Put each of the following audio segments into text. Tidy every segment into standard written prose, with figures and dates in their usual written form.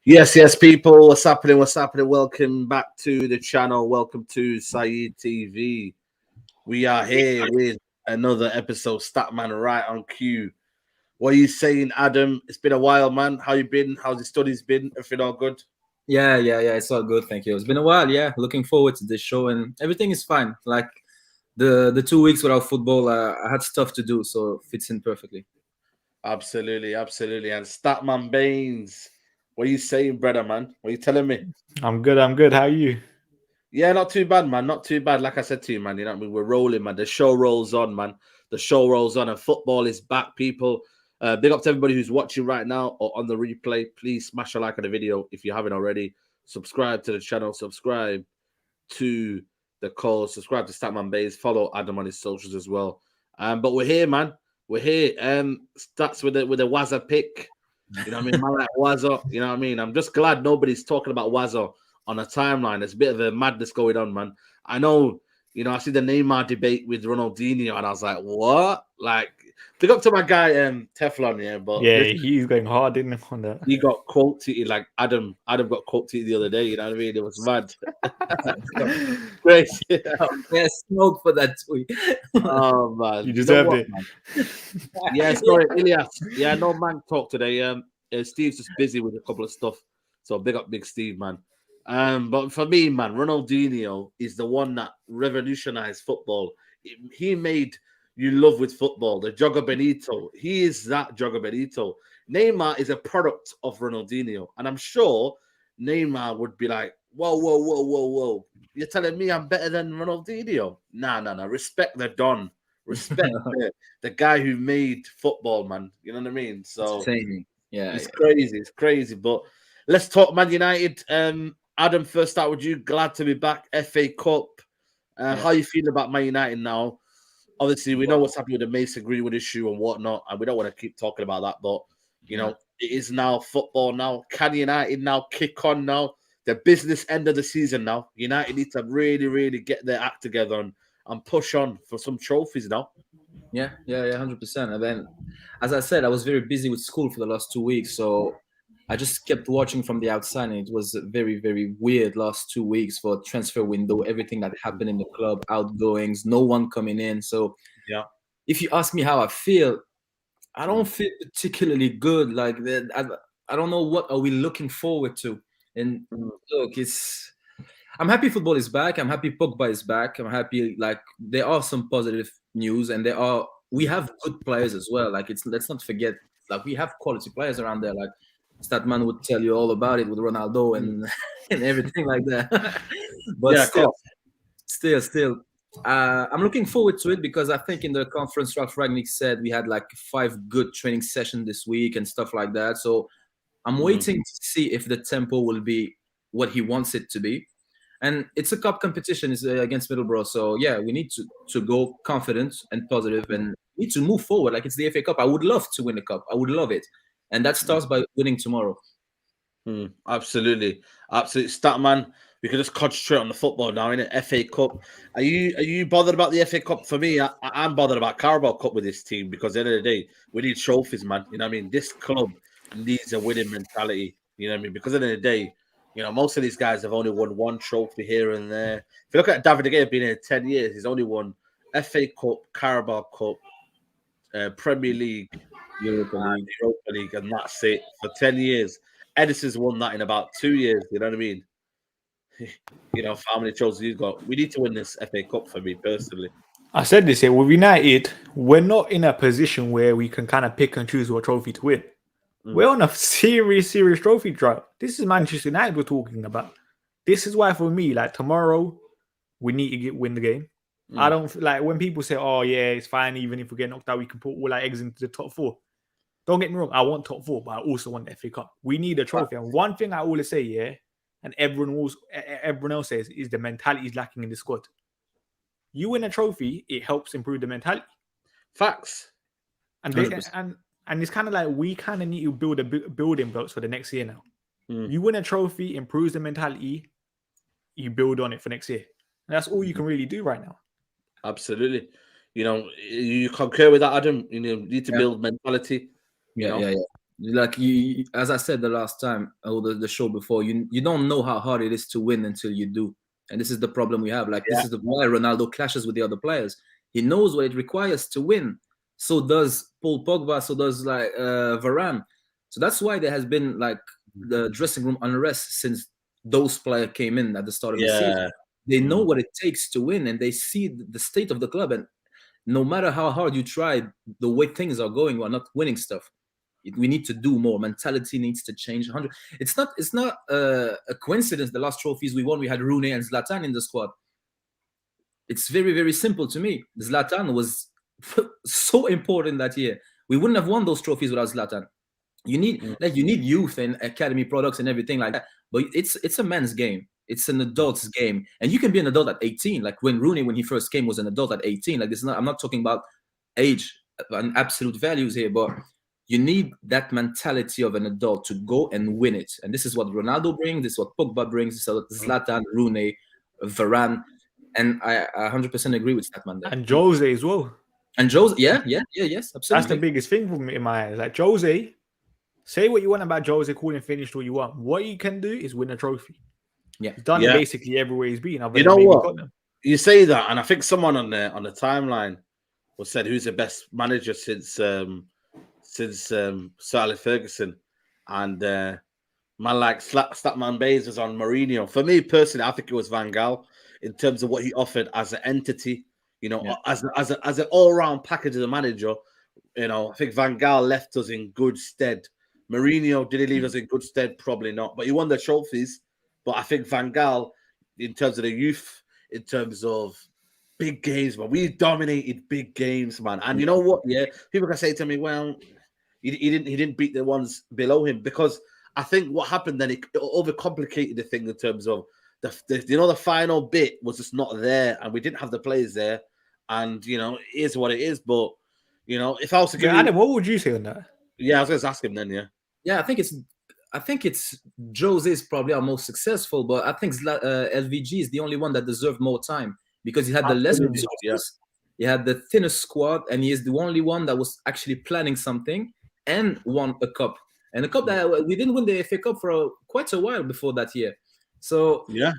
Yes, people. What's happening? What's happening? Welcome back to the channel. Welcome to Saeed TV. We are here with another episode. Statman right on cue. What are you saying, Adam? It's been a while, man. How you been? How's the studies been? Everything all good? Yeah. It's all good, thank you. It's been a while. Yeah, looking forward to this show, and everything is fine. Like the 2 weeks without football, I had stuff to do, so it fits in perfectly. Absolutely. And Statman Baines, what are you saying, brother, man? What are you telling me? I'm good. How are you? Yeah, not too bad, man. Not too bad. Like I said to you, man, you know what I mean? We're rolling, man. The show rolls on, man. The show rolls on, and football is back, people. Big up to everybody who's watching right now or on the replay. Please smash a like on the video if you haven't already. Subscribe to the channel. Subscribe to the call. Subscribe to Statman Bays. Follow Adam on his socials as well. But we're here, man. We're here. Starts with the Wazza pick. You know what I mean? Man like Wazza. You know what I mean? I'm just glad nobody's talking about Wazza on a timeline. There's a bit of a madness going on, man. I know, you know, I see the Neymar debate with Ronaldinho, and I was like, what? Like, big up to my guy, Teflon, yeah. But yeah, he's going hard, didn't he, on that? He got quote tweeted like Adam got quote tweeted the other day, you know what I mean? It was mad. Great. Yeah, smoke for that tweet. Oh, man. You deserved it. Man? Yeah, sorry, Ilias. Yeah, no man talk today. Steve's just busy with a couple of stuff. So big up Big Steve, man. But for me, man, Ronaldinho is the one that revolutionized football. He made you love with football. The Jogo Benito. He is that Jogo Benito. Neymar is a product of Ronaldinho. And I'm sure Neymar would be like, whoa. You're telling me I'm better than Ronaldinho? Nah. Respect the Don. Respect the guy who made football, man. You know what I mean? So it's crazy. It's crazy. But let's talk Man United. Adam, first start with you. Glad to be back. FA Cup. How you feeling about Man United now? Obviously, we know what's happening with the Mason Greenwood issue and whatnot, and we don't want to keep talking about that. But you know, it is now football. Now, can United now kick on now? The business end of the season now. United need to really get their act together and push on for some trophies now. Yeah, 100%. And then, as I said, I was very busy with school for the last 2 weeks, so I just kept watching from the outside, and it was very weird last 2 weeks for transfer window, everything that happened in the club, outgoings, no one coming in. So yeah, if you ask me how I feel, I don't feel particularly good. Like I don't know what are we looking forward to. And look, I'm happy football is back. I'm happy Pogba is back. I'm happy, like, there are some positive news, and we have good players as well. Like, let's not forget, like, we have quality players around there. Like, Statman would tell you all about it with Ronaldo and everything like that. But yeah, still, I'm looking forward to it because I think in the conference, Ralph Rangnick said we had like 5 good training sessions this week and stuff like that. So I'm waiting to see if the tempo will be what he wants it to be. And it's a cup competition, it's against Middlesbrough. So yeah, we need to go confident and positive and need to move forward. Like, it's the FA Cup. I would love to win the cup. I would love it. And that starts by winning tomorrow. Absolutely. Statman, we can just concentrate on the football now, in an FA Cup. Are you bothered about the FA Cup? For me, I'm bothered about Carabao Cup with this team because at the end of the day, we need trophies, man. You know what I mean? This club needs a winning mentality. You know what I mean? Because at the end of the day, you know, most of these guys have only won one trophy here and there. If you look at David De Gea, been here 10 years, he's only won FA Cup, Carabao Cup, Premier League, Europa League, and that's it for 10 years. Edison's won that in about 2 years. You know what I mean? You know, for how many trophies he's got. We need to win this FA Cup for me personally. I said this here with United, we're not in a position where we can kind of pick and choose what trophy to win. We're on a serious trophy drive. This is Manchester United we're talking about. This is why, for me, like, tomorrow, we need to win the game. I don't like when people say, oh yeah, it's fine, even if we get knocked out, we can put all our eggs into the top 4. Don't get me wrong, I want top 4, but I also want the FA Cup. We need a trophy. And one thing I always say, yeah, and everyone else says, is the mentality is lacking in the squad. You win a trophy, it helps improve the mentality. Facts. And it's kind of like we kind of need to build building blocks for the next year now. You win a trophy, improves the mentality, you build on it for next year. And that's all you can really do right now. Absolutely. You know, you concur with that, Adam? You know, you need to build mentality. Yeah. Like you, as I said the last time or the show before, you don't know how hard it is to win until you do, and this is the problem we have. Like this is why Ronaldo clashes with the other players. He knows what it requires to win. So does Paul Pogba. So does like Varane. So that's why there has been like the dressing room unrest since those players came in at the start of the season. They know what it takes to win, and they see the state of the club. And no matter how hard you try, the way things are going, we're not winning stuff. We need to do more. Mentality needs to change. It's not a coincidence. The last trophies we won, we had Rooney and Zlatan in the squad. It's very, very simple to me. Zlatan was so important that year. We wouldn't have won those trophies without Zlatan. You need youth and academy products and everything like that. But it's a man's game. It's an adult's game, and you can be an adult at 18. Like when Rooney, when he first came, was an adult at 18. Like this is not. I'm not talking about age and absolute values here, but you need that mentality of an adult to go and win it. And this is what Ronaldo brings. This is what Pogba brings. This is what Zlatan, Rooney, Varane, and I 100% agree with that man there. And Jose as well. And Jose, yes, absolutely. That's the biggest thing for me in my eyes. Like Jose, say what you want about Jose, call him finished all you want. What he can do is win a trophy. Yeah, he's done it basically everywhere he's been. You know what? You say that, and I think someone on the timeline was said who's the best manager since Sir Alex Ferguson, and man like Statman Bays was on Mourinho. For me personally, I think it was Van Gaal in terms of what he offered as an entity. You know, as an all-round package of the manager. You know, I think Van Gaal left us in good stead. Mourinho, did he leave us in good stead? Probably not. But he won the trophies. But I think Van Gaal, in terms of the youth, in terms of big games, man, we dominated big games, man. And you know what? Yeah, people can say to me, well, he didn't beat the ones below him, because I think what happened then, it overcomplicated the thing in terms of the final bit was just not there, and we didn't have the players there. And you know, it is what it is. But you know, if I was to give Adam, what would you say on that? Yeah, I was going to ask him then. Yeah, I think it's Jose is probably our most successful, but I think LVG is the only one that deserved more time because he had the less resources, he had the thinnest squad, and he is the only one that was actually planning something and won a cup. And a cup that we didn't win the FA Cup for quite a while before that year. So yeah,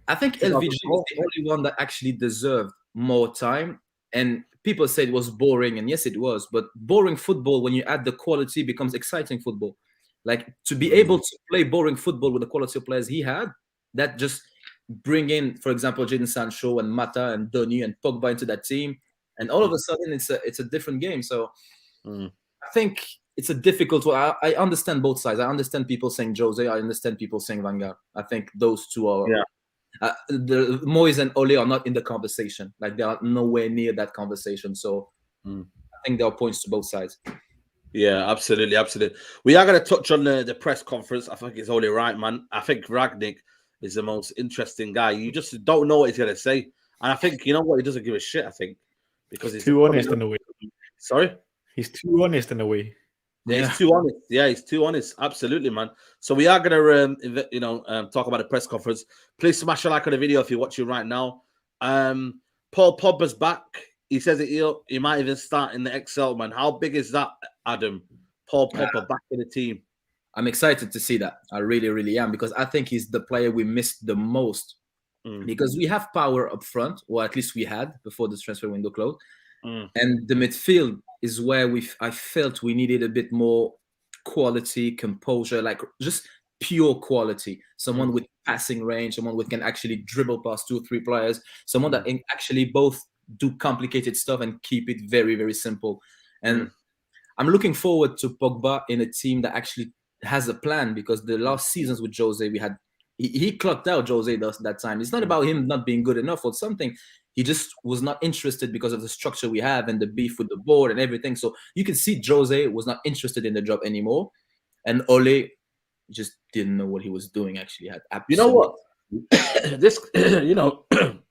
I think LVG is the only one that actually deserved more time. And people said it was boring, and yes, it was. But boring football, when you add the quality, becomes exciting football. Like to be able to play boring football with the quality of players he had, that just bring in, for example, Jadon Sancho and Mata and Donny and Pogba into that team, and all of a sudden it's a different game. So I think it's a difficult one. I understand both sides. I understand people saying Jose. I understand people saying Van Gaal. I think those two are. Yeah. The Moyes and Ole are not in the conversation. Like they are nowhere near that conversation. So I think there are points to both sides. Yeah, absolutely. We are going to touch on the press conference. I think it's only right, man. I think Rangnick is the most interesting guy. You just don't know what he's going to say. And I think, you know what, he doesn't give a shit, I think. Because he's too honest in a way. Sorry? He's too honest in a way. Yeah, he's too honest. Yeah, he's too honest. Absolutely, man. So we are going to, talk about the press conference. Please smash a like on the video if you're watching right now. Paul Pogba's back. He says he might even start in the XL, man. How big is that, Adam? Paul Pogba back in the team. I'm excited to see that. I really, really am, because I think he's the player we missed the most. Because we have power up front, or at least we had before the transfer window closed. And the midfield is where I felt we needed a bit more quality, composure, like just pure quality. Someone with passing range, someone who can actually dribble past 2 or 3 players, someone that can actually both do complicated stuff and keep it very, very simple. And I'm looking forward to Pogba in a team that actually has a plan, because the last seasons with Jose, he clocked out Jose that time. It's not about him not being good enough or something. He just was not interested because of the structure we have and the beef with the board and everything. So you can see Jose was not interested in the job anymore. And Ole just didn't know what he was doing, actually. You know what? This,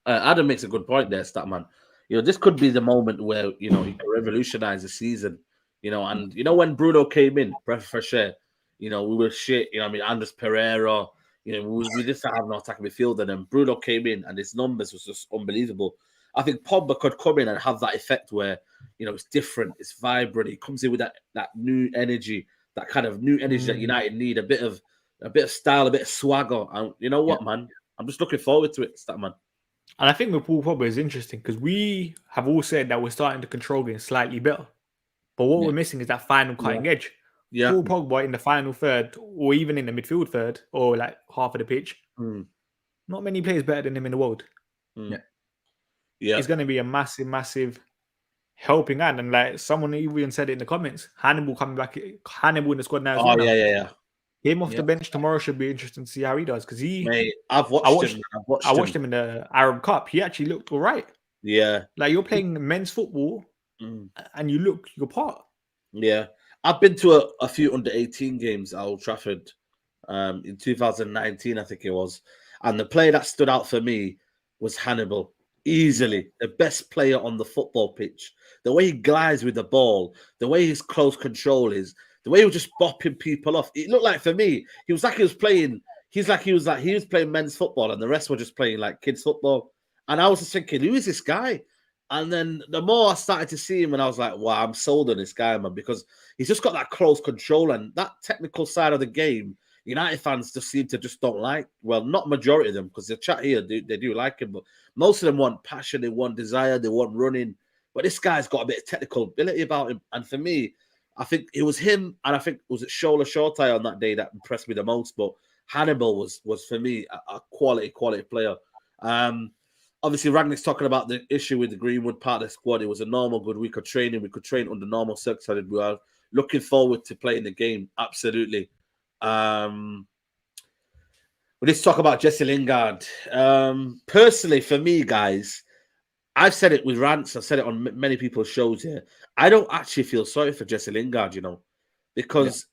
Adam makes a good point there, Statman. This could be the moment where, he can revolutionize the season, and, when Bruno came in, breath of fresh air, we were shit, Andres Pereira, we just have no attacking midfield, and then Bruno came in and his numbers was just unbelievable. I think Pogba could come in and have that effect where, it's different, it's vibrant, he comes in with that new energy, that kind of new energy that United need, a bit of style, a bit of swagger. And you know what, man? I'm just looking forward to it, Statman. And I think with Paul Pogba is interesting because we have all said that we're starting to control games slightly better. But what we're missing is that final cutting edge. Yeah. Paul Pogba in the final third, or even in the midfield third, or like half of the pitch. Not many players better than him in the world. Yeah. It's going to be a massive, massive helping hand. And like someone even said it in the comments, Hannibal coming back, Hannibal in the squad now as well. Oh, yeah. Him off the bench tomorrow should be interesting to see how he does. Because I watched him in the Arab Cup. He actually looked all right. Yeah. Like you're playing men's football and you look your part. Yeah. I've been to a few under-18 games at Old Trafford in 2019, I think it was. And the player that stood out for me was Hannibal. Easily the best player on the football pitch. The way he glides with the ball, the way his close control is, the way he was just bopping people off. It looked like for me, he was playing men's football and the rest were just playing like kids football. And I was just thinking, who is this guy? And then the more I started to see him, and I was like, wow, I'm sold on this guy, man, because he's just got that close control and that technical side of the game. United fans just seem to just don't like. Well, not majority of them, because the chat here, they do like him, but most of them want passion, they want desire, they want running. But this guy's got a bit of technical ability about him. And for me, I think it was him, and I think was it Shola Shortai on that day that impressed me the most. But Hannibal was for me a quality player. Obviously, Ragnick's talking about the issue with the Greenwood part of the squad. It was a normal good week of training. We could train under normal circumstances. We are looking forward to playing the game. Absolutely. We need to talk about Jesse Lingard. Personally, for me, guys, I've said it with rants. I've said it on many people's shows here. I don't actually feel sorry for Jesse Lingard, because,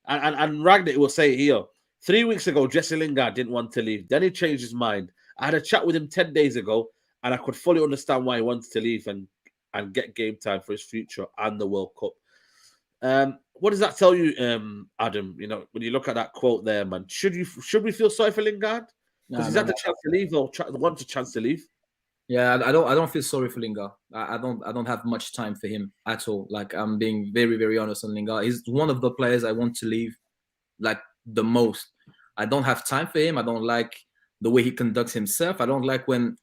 and Ragnick will say it here, 3 weeks ago, Jesse Lingard didn't want to leave. Then he changed his mind. I had a chat with him 10 days ago, and I could fully understand why he wanted to leave and get game time for his future and the World Cup. What does that tell you, Adam? When you look at that quote there, man, should we feel sorry for Lingard? Because he's had the chance to leave or wants a chance to leave. Yeah, I don't feel sorry for Lingard. I don't have much time for him at all. Like, I'm being very, very honest on Lingard. He's one of the players I want to leave, like, the most. I don't have time for him. I don't like the way he conducts himself. I don't like when,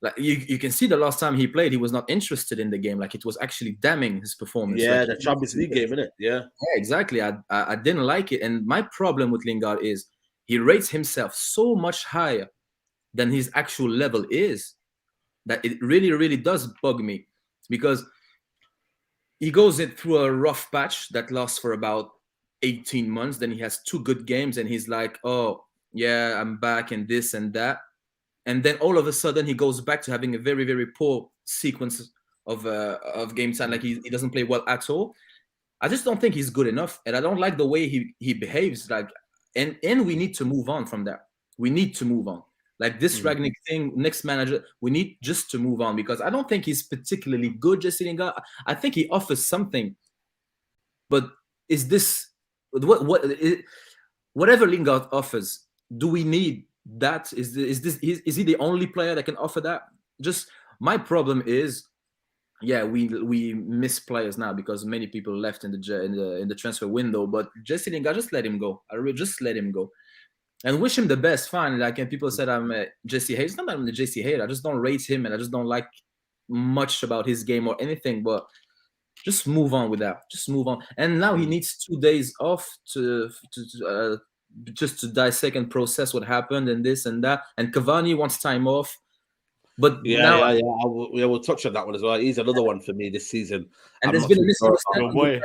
like, you can see the last time he played, he was not interested in the game. Like, it was actually damning his performance. Yeah, like, the Champions League game, innit? Yeah, exactly. I didn't like it. And my problem with Lingard is he rates himself so much higher than his actual level is that it really, really does bug me, because he goes through a rough patch that lasts for about 18 months. Then he has 2 good games and he's like, oh, yeah, I'm back and this and that. And then all of a sudden he goes back to having a very, very poor sequence of game time. Like, he doesn't play well at all. I just don't think he's good enough. And I don't like the way he behaves. Like, and we need to move on from that. We need to move on. Like, this Ragnick thing, next manager, we need just to move on, because I don't think he's particularly good, Jesse Lingard. I think he offers something. But is this whatever Lingard offers, do we need that? Is he the only player that can offer that? Just my problem is, yeah, we miss players now because many people left in the transfer window. But Jesse Lingard, just let him go. Just let him go, and wish him the best. Fine. Like, and people said I'm a Jesse hater. It's not that I'm the Jesse hater. I just don't rate him, and I just don't like much about his game or anything. But just move on with that. Just move on. And now he needs 2 days off to just to dissect and process what happened and this and that. And Cavani wants time off. But we'll touch on that one as well. He's another one for me this season. And there's been a misunderstanding.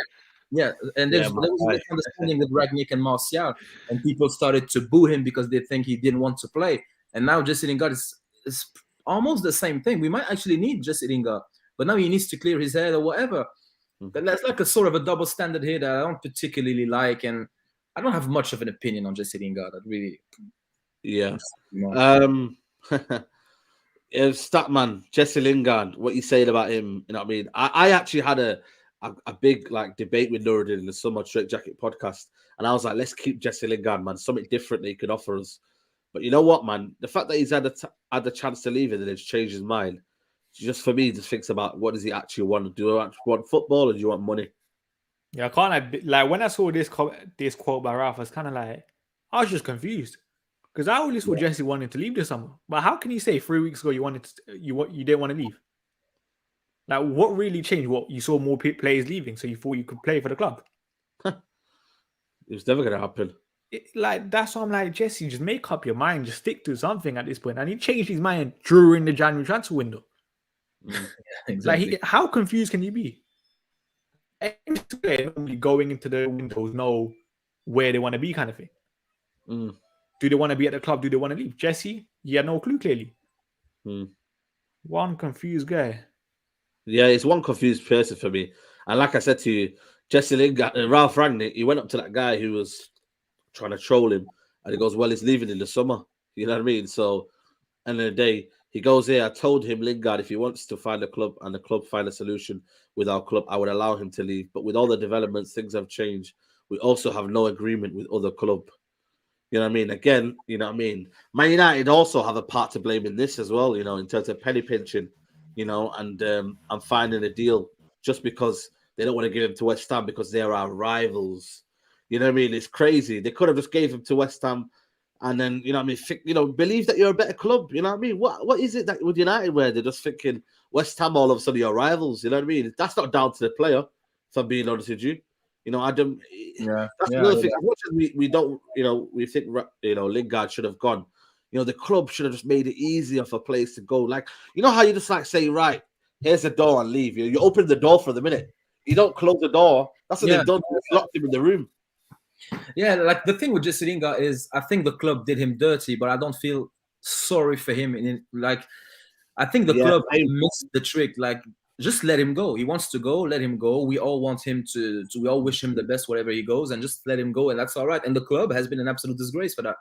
There was a misunderstanding with Ragnick and Martial, and people started to boo him because they think he didn't want to play. And now Jesse Lingard is almost the same thing. We might actually need Jesse Lingard, but now he needs to clear his head or whatever. But that's like a sort of a double standard here that I don't particularly like, and I don't have much of an opinion on Jesse Lingard. Statman, Jesse Lingard, what you saying about him? You know what I mean? I actually had a big debate with Nuruddin in the Summer Straight Jacket podcast, and I was like, let's keep Jesse Lingard, man. Something different that he could offer us. But you know what, man? The fact that he's had the chance to leave it and he's changed his mind, just for me, just thinks about what does he actually want to do? Do you want football or do you want money? Yeah, I can't like when I saw this quote by Ralph, I was kind of like, I was just confused because I always thought Jesse wanted to leave this summer. But how can you say 3 weeks ago you didn't want to leave? Like, what really changed? What you saw more players leaving, so you thought you could play for the club? It was never gonna happen. Like that's why I'm like, Jesse, just make up your mind, just stick to something at this point. And he changed his mind during the January transfer window. Yeah, exactly. Like, how confused can you be? Normally going into the windows know where they want to be, kind of thing. Do they want to be at the club? Do they want to leave? Jesse, you had no clue clearly. One confused guy. Yeah, it's one confused person for me. And like I said to you, Jesse Lingard and Ralph Rangnick, he went up to that guy who was trying to troll him, and he goes, "Well, he's leaving in the summer." You know what I mean? So, end of the day, he goes here. I told him, Lingard, if he wants to find a club and the club find a solution with our club, I would allow him to leave. But with all the developments, things have changed. We also have no agreement with other club. You know what I mean? Again, you know what I mean? Man United also have a part to blame in this as well, you know, in terms of penny pinching, you know, and finding a deal just because they don't want to give him to West Ham because they're our rivals. You know what I mean? It's crazy. They could have just gave him to West Ham and then, you know what I mean, believe that you're a better club. You know what I mean? What is it that with United where they're just thinking West Ham all of a sudden your rivals? You know what I mean? That's not down to the player, if I'm being honest with you. You know, Adam. Yeah, that's another thing. As much as we don't, you know, we think, you know, Lingard should have gone. You know, the club should have just made it easier for players to go. Like, you know how you just like say, right, here's the door and leave. You open the door for the minute. You don't close the door. That's what they've done. They've locked him in the room. Yeah, like the thing with Jesse Lingard is, I think the club did him dirty, but I don't feel sorry for him. I think the club missed the trick. Like, just let him go. He wants to go, let him go. We all want him to we all wish him the best wherever he goes, and just let him go, and that's all right. And the club has been an absolute disgrace for that.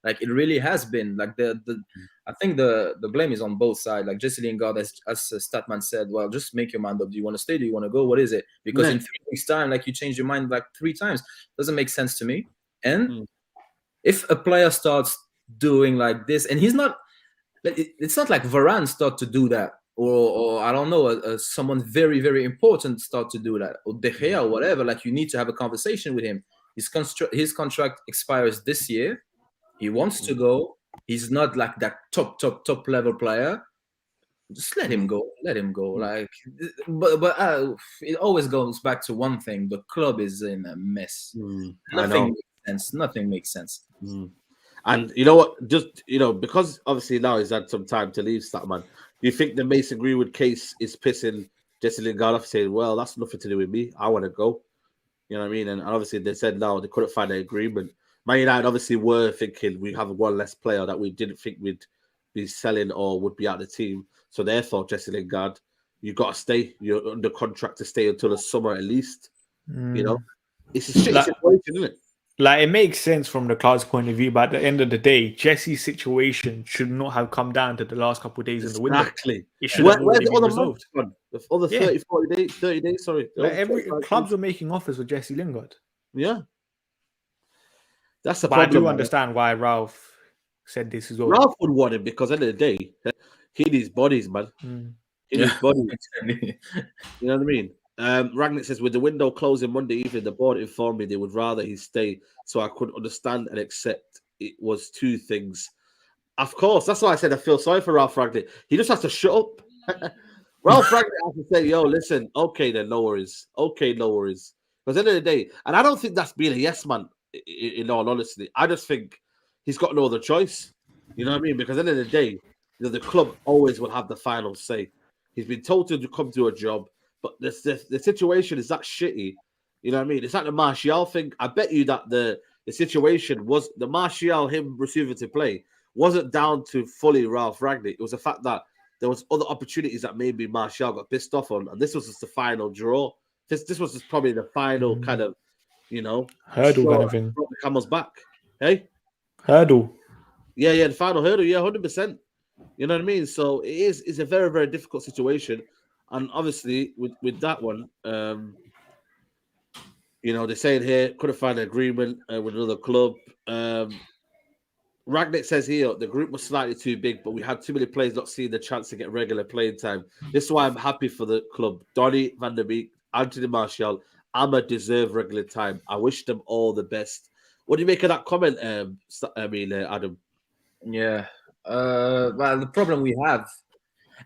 Like, it really has been. Like, I think the blame is on both sides. Like, Jesse Lingard, as Statman said, well, just make your mind up. Do you want to stay? Do you want to go? What is it? Because in 3 weeks' time, like, you change your mind like 3 times. Doesn't make sense to me. And if a player starts doing like this, and he's not, it's not like Varane start to do that, or I don't know, someone very, very important start to do that, or De Gea or whatever. Like, you need to have a conversation with him. His contract expires this year. He wants to go. He's not like that top level player. Just let him go. Let him go. Like, but it always goes back to one thing: the club is in a mess. Nothing makes sense. Nothing makes sense. And you know what? Just, you know, because obviously now he's had some time to leave, Statman. Do you think the Mason Greenwood case is pissing Jesse Lingard off, saying, "Well, that's nothing to do with me. I want to go." You know what I mean? And obviously they said no, they couldn't find an agreement. Man United obviously were thinking we have one less player that we didn't think we'd be selling or would be out of the team. So therefore, Jesse Lingard, you got to stay. You're under contract to stay until the summer at least. You know, it's a shit situation, isn't it? Like, it makes sense from the club's point of view, but at the end of the day, Jesse's situation should not have come down to the last couple of days in the window. Exactly. It should have already been resolved. The other 30 days, sorry. Like, every clubs were making offers for Jesse Lingard. Yeah. That's the but problem. I do understand why Ralph said this as well. Ralph would want him because at the end of the day, he needs bodies, man. He needs bodies. You know what I mean? Ragnick says, with the window closing Monday evening, the board informed me they would rather he stay, so I could understand and accept it was 2 things. Of course, that's why I said I feel sorry for Ralph Ragnick. He just has to shut up. Ralph Ragnick has to say, yo, listen, okay then, no worries. Okay, no worries. Because at the end of the day, and I don't think that's being a yes man, in all honesty. I just think he's got no other choice. You know what I mean? Because at the end of the day, the club always will have the final say. He's been told to come to a job, but the situation is that shitty. You know what I mean? It's like the Martial thing. I bet you that the situation was the Martial, him receiving to play, wasn't down to fully Ralph Ragnick. It was the fact that there was other opportunities that maybe Martial got pissed off on, and this was just the final draw. This was just probably the final kind of, you know, hurdle kind of thing. The camel's back. Hey? Hurdle. Yeah, the final hurdle. Yeah, 100%. You know what I mean? So it's a very, very difficult situation. And obviously, with that one, you know, they're saying here, couldn't find an agreement with another club. Ragnick says here, the group was slightly too big, but we had too many players not seeing the chance to get regular playing time. This is why I'm happy for the club. Donny, Van der Beek, Anthony Martial, Amma deserve regular time. I wish them all the best. What do you make of that comment, Adam? Yeah. Well, the problem we have,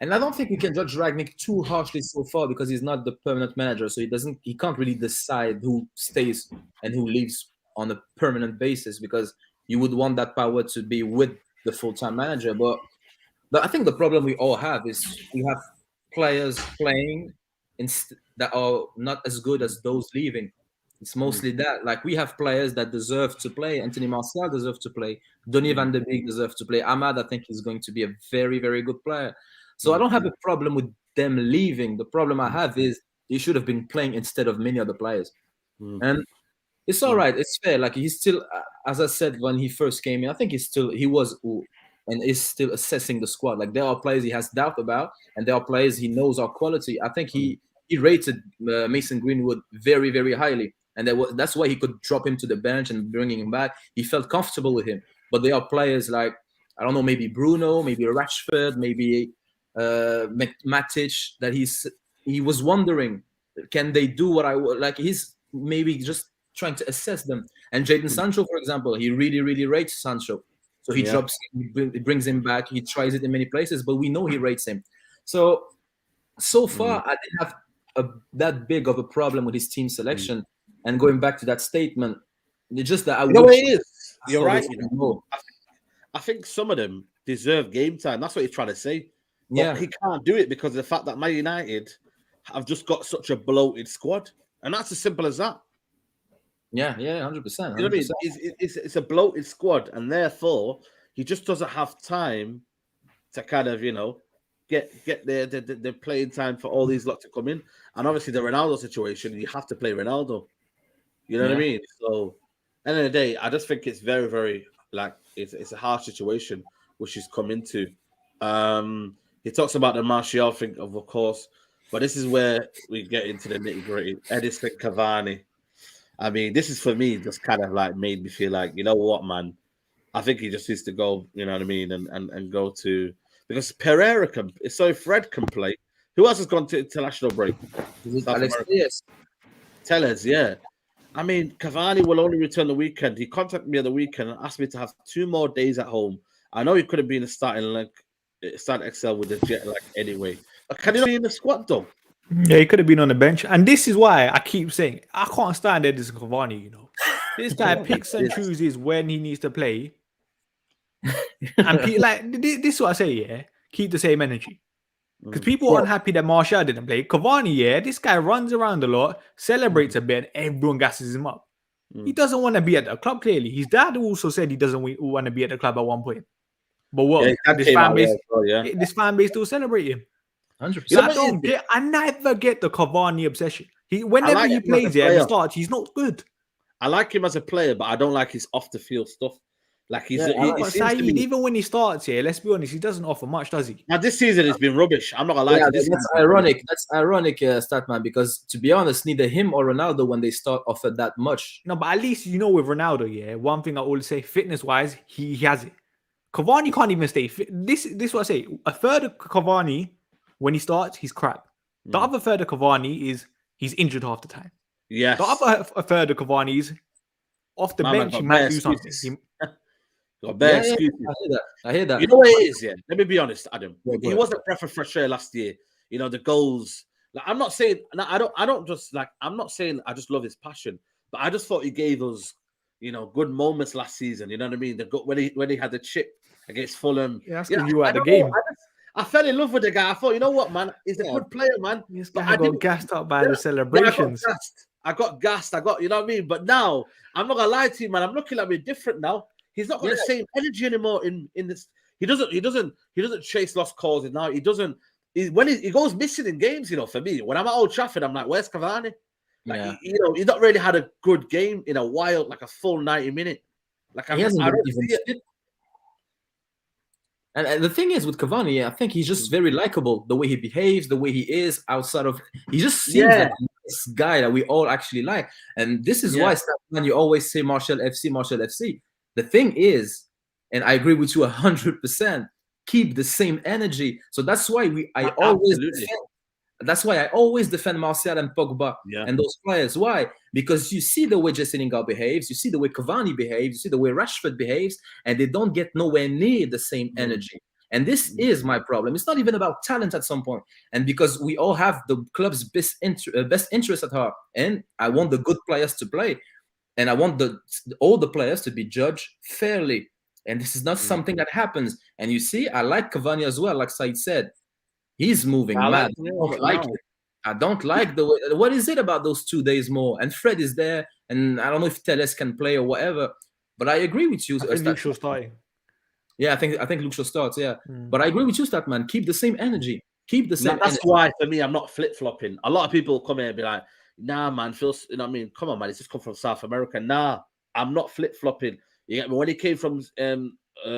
and I don't think we can judge Ragnick too harshly so far because he's not the permanent manager, so he can't really decide who stays and who leaves on a permanent basis because you would want that power to be with the full-time manager. But I think the problem we all have is we have players playing that are not as good as those leaving. It's mostly that. Like, we have players that deserve to play. Anthony Martial deserves to play. Donny van de Beek deserves to play. Ahmad, I think, is going to be a very, very good player. So I don't have a problem with them leaving. The problem I have is he should have been playing instead of many other players. And it's all right. It's fair. Like, he's still, as I said when he first came in, I think he was and is still assessing the squad. Like, there are players he has doubt about, and there are players he knows are quality. I think he rated Mason Greenwood very, very highly. And that's why he could drop him to the bench and bringing him back. He felt comfortable with him. But there are players like, I don't know, maybe Bruno, maybe Rashford, maybe Matic, that he was wondering, can they do what I would? Like, he's maybe just trying to assess them. And Jadon Sancho, for example, he really, really rates Sancho. So he drops him, he brings him back. He tries it in many places, but we know he rates him. So far, I didn't have that big of a problem with his team selection. And going back to that statement, it's just that you're right. I think some of them deserve game time. That's what he's trying to say. But he can't do it because of the fact that Man United have just got such a bloated squad. And that's as simple as that. Yeah, 100%. You know what I mean? It's a bloated squad, and therefore he just doesn't have time to kind of, get the playing time for all these lot to come in. And obviously the Ronaldo situation, you have to play Ronaldo. You know what I mean? So at the end of the day, I just think it's very, very it's a harsh situation which he's come into. He talks about the Martial thing, of course, but this is where we get into the nitty-gritty. Edinson, Cavani. I mean, this is for me just kind of like made me feel like, you know what, man? I think he just needs to go, you know what I mean, and go to, because Pereira Fred can play. Who else has gone to international break? Tellez, yeah. I mean, Cavani will only return the weekend. He contacted me on the weekend and asked me to have 2 more days at home. I know he could have been a starting Excel with the jet lag anyway. But can he be in the squad though? Yeah, he could have been on the bench. And this is why I keep saying I can't stand Edinson Cavani, This guy picks and chooses when he needs to play. And this is what I say, yeah. Keep the same energy. Because people are unhappy that Martial didn't play. Cavani, this guy runs around a lot, celebrates a bit, and everyone gasses him up. He doesn't want to be at the club, clearly. His dad also said he doesn't want to be at the club at one point. But what? This fan base still celebrate him. 100%. I never get the Cavani obsession. Whenever he plays and starts, he's not good. I like him as a player, but I don't like his off the field stuff. Like even when he starts here, let's be honest, he doesn't offer much, does he? Now this season has been rubbish. I'm not gonna lie. That's ironic. That's ironic, Statman, because to be honest, neither him or Ronaldo, when they start, offered that much. No, but at least with Ronaldo, one thing I always say, fitness-wise, he has it. Cavani can't even stay fit. This is what I say. A third of Cavani, when he starts, he's crap. The other third of Cavani he's injured half the time. Yes. The other third of Cavani is off the bench. He might do something. I hear that. You know what it is, yeah? Let me be honest, Adam. He wasn't a breath of fresh air last year. The goals. Like, I'm not saying I'm not saying I just love his passion, but I just thought he gave us, good moments last season. You know what I mean? When he had the chip against Fulham. Yeah, that's because you were at the game. I fell in love with the guy. I thought, you know what, man? He's a good player, man. I got gassed up by the celebrations. I got gassed. You know what I mean? But now, I'm not gonna lie to you, man. I'm looking at me different now. He's not got the same energy anymore in this. He doesn't chase lost causes now. He doesn't. When he goes missing in games, for me, when I'm at Old Trafford, I'm like, where's Cavani? Like, he's not really had a good game in a while, like a full 90 minutes. Like, I don't see it. And the thing is with Cavani, I think he's just very likable. The way he behaves, the way he is outside of, he just seems like this guy that we all actually like. And this is why, when you always say Martial FC. The thing is, and I agree with you 100%, keep the same energy. So that's why I always defend, That's why I always defend Martial and Pogba and those players. Why? Because you see the way Jesse Lingard behaves, you see the way Cavani behaves, you see the way Rashford behaves, and they don't get nowhere near the same energy. And this is my problem. It's not even about talent at some point. And because we all have the club's best interest at heart, and I want the good players to play, and I want all the players to be judged fairly. And this is not something that happens. And you see, I like Cavani as well, like Said said. He's moving mad. I don't like it. I don't like the way. What is it about those 2 days more? And Fred is there, and I don't know if Teles can play or whatever. But I agree with you. I think Luke Shaw's starting. Yeah, I think Luke Shaw starts. Yeah, but I agree with you, Statman. Keep the same energy. Keep the same. That's why for me, I'm not flip flopping. A lot of people come here and be like, "Nah, man, feels." You know what I mean? Come on, man. It's just come from South America. Nah, I'm not flip flopping. You get me? When he came from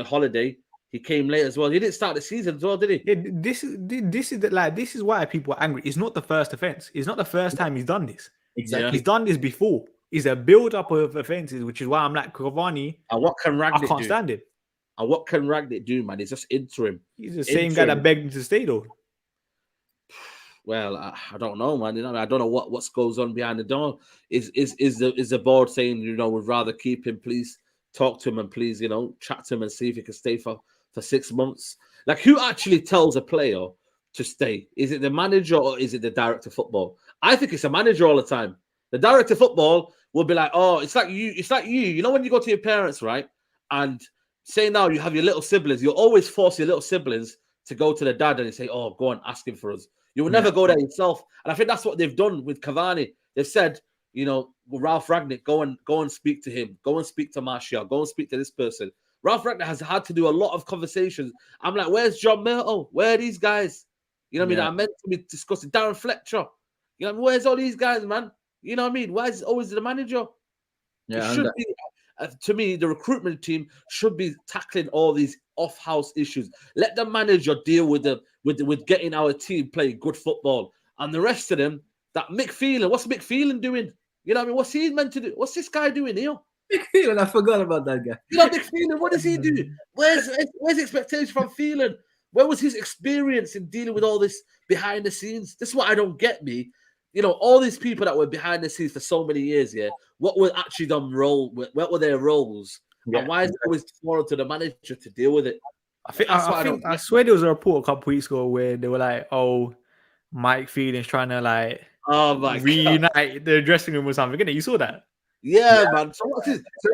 holiday. He came late as well. He didn't start the season as well, did he? Yeah, this is why people are angry. It's not the first offense. It's not the first time he's done this. Exactly. He's done this before. It's a build-up of offenses, which is why I'm like Cavani. And what can Ragnick do? I can't stand him. And what can Ragnick do, man? He's just interim. He's the same guy that begged him to stay, though. Well, I don't know, man. You know, I don't know what goes on behind the door. Is the board saying, you know, we'd rather keep him? Please talk to him and please, you know, chat to him and see if he can stay for 6 months. Like, who actually tells a player to stay? Is it the manager or is it the director of football? I think it's a manager all the time. The director of football will be like, oh, it's like you. You know, when you go to your parents, right? And say now you have your little siblings, you'll always force your little siblings to go to the dad and say, oh, go and ask him for us. You will never go there yourself. And I think that's what they've done with Cavani. They've said, you know, Ralph Ragnick, go and speak to him. Go and speak to Martial. Go and speak to this person. Ralph Ragnick has had to do a lot of conversations. I'm like, where's John Myrtle? Where are these guys? You know what I mean? I meant to be discussing Darren Fletcher. You know, where's all these guys, man? You know what I mean? Why is it always the manager? Yeah, it should be, to me, the recruitment team should be tackling all these off-house issues. Let the manager deal with them, with getting our team playing good football. And the rest of them, that Mick Phelan, what's Mick Phelan doing? You know what I mean? What's he meant to do? What's this guy doing here? Mick Phelan, I forgot about that guy. You know, Mick Phelan, what does he do? Where's expectation from Phelan? Where was his experience in dealing with all this behind the scenes? This is what I don't get, me. You know, all these people that were behind the scenes for so many years, what were actually done what were their roles? Yeah. And why is it always fallen to the manager to deal with it? I swear there was a report a couple weeks ago where they were like, oh, Mike Phelan's trying to like reunite the dressing room or something. You saw that? Yeah, man. So